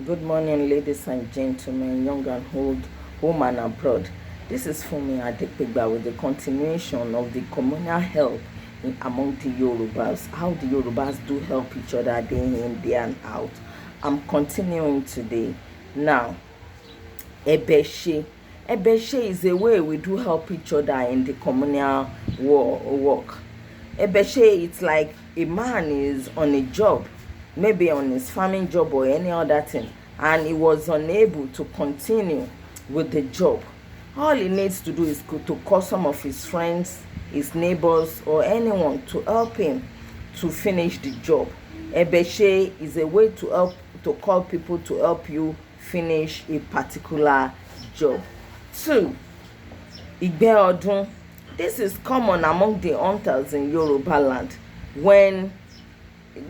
Good morning, ladies and gentlemen, young and old, home and abroad. This is Funmi Adepegba with the continuation of the communal help among the Yorubas. How the Yorubas do help each other day in, day and out. I'm continuing today. Now, Ebeshe. Ebeshe is a way we do help each other in the communal work. Ebeshe, it's like a man is on a job, maybe on his farming job or any other thing, and he was unable to continue with the job. All he needs to do is to call some of his friends, his neighbors, or anyone to help him to finish the job. Ebeshe is a way to call people to help you finish a particular job. 2. Igbe Odun. This is common among the hunters in Yoruba land. When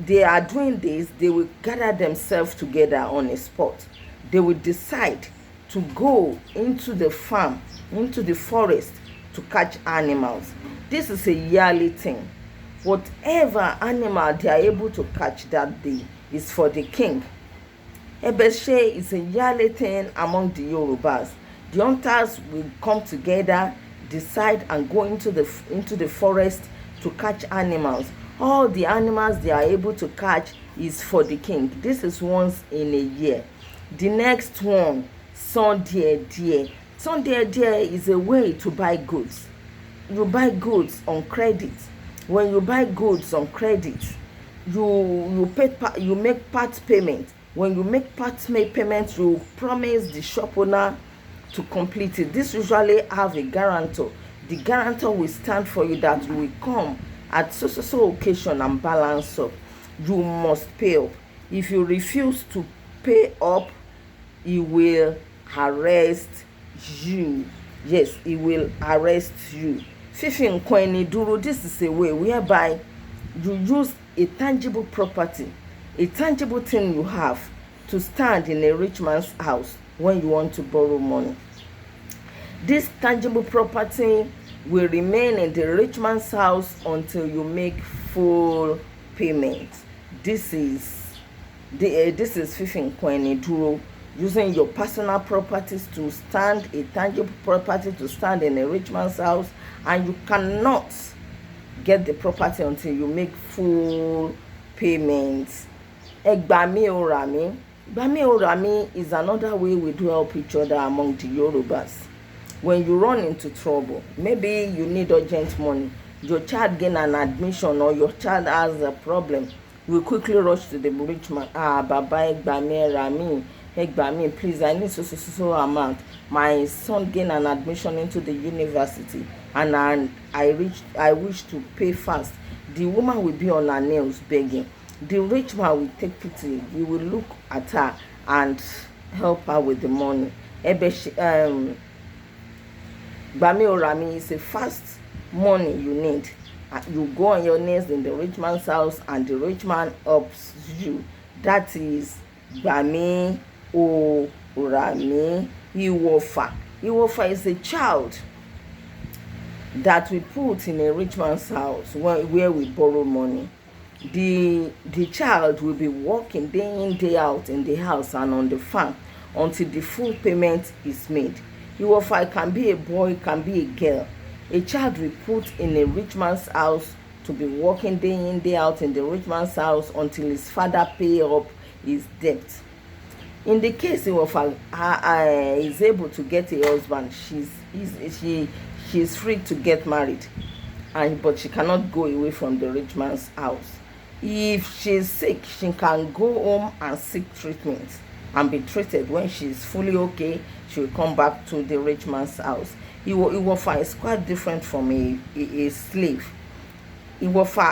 they are doing this, they will gather themselves together on a spot. They will decide to go into the farm, into the forest to catch animals. This is a yearly thing. Whatever animal they are able to catch that day is for the king. Ebeshe is a yearly thing among the Yorubas. The hunters will come together, decide and go into the forest to catch animals. All the animals they are able to catch is for the king. This is once in a year. The next one, Sunday. Sunday is a way to buy goods. You buy goods on credit. When you buy goods on credit, you make part payment. When you make part payment, you promise the shop owner to complete it. This usually have a guarantor. The guarantor will stand for you that you will come at so occasion and balance up. You must pay up. If you refuse to pay up, he will arrest you. Yes, he will arrest you. Fifin Kweni Duro, this is a way whereby you use a tangible property, a tangible thing you have, to stand in a rich man's house when you want to borrow money. This tangible property will remain in the rich man's house until you make full payment. This is Fifin Kweni Duro, using your personal properties to stand, a tangible property to stand in a rich man's house, and you cannot get the property until you make full payments. Egbami Orami. Egbami Orami is another way we do help each other among the Yorubas. When you run into trouble, maybe you need urgent money, your child gain an admission, or your child has a problem, we quickly rush to the rich man. Baba Egbami Rami, Egbami, please, I need so amount. My son gain an admission into the university, and I wish to pay fast. The woman will be on her nails begging. The rich man will take pity. He will look at her and help her with the money. Gbami Orami is a fast money you need. You go on your knees in the rich man's house and the rich man helps you. That is Gbami Orami. Iwofa. Iwofa is a child that we put in a rich man's house where we borrow money. The child will be working day in, day out in the house and on the farm until the full payment is made. Iwofa can be a boy, can be a girl. A child we put in a rich man's house to be working day in, day out in the rich man's house until his father pay up his debt. In the case Iwofa is able to get a husband, she's free to get married, but she cannot go away from the rich man's house. If she's sick, she can go home and seek treatment and be treated. When she's fully okay, she will come back to the rich man's house. Iwofa is quite different from a slave. Iwofa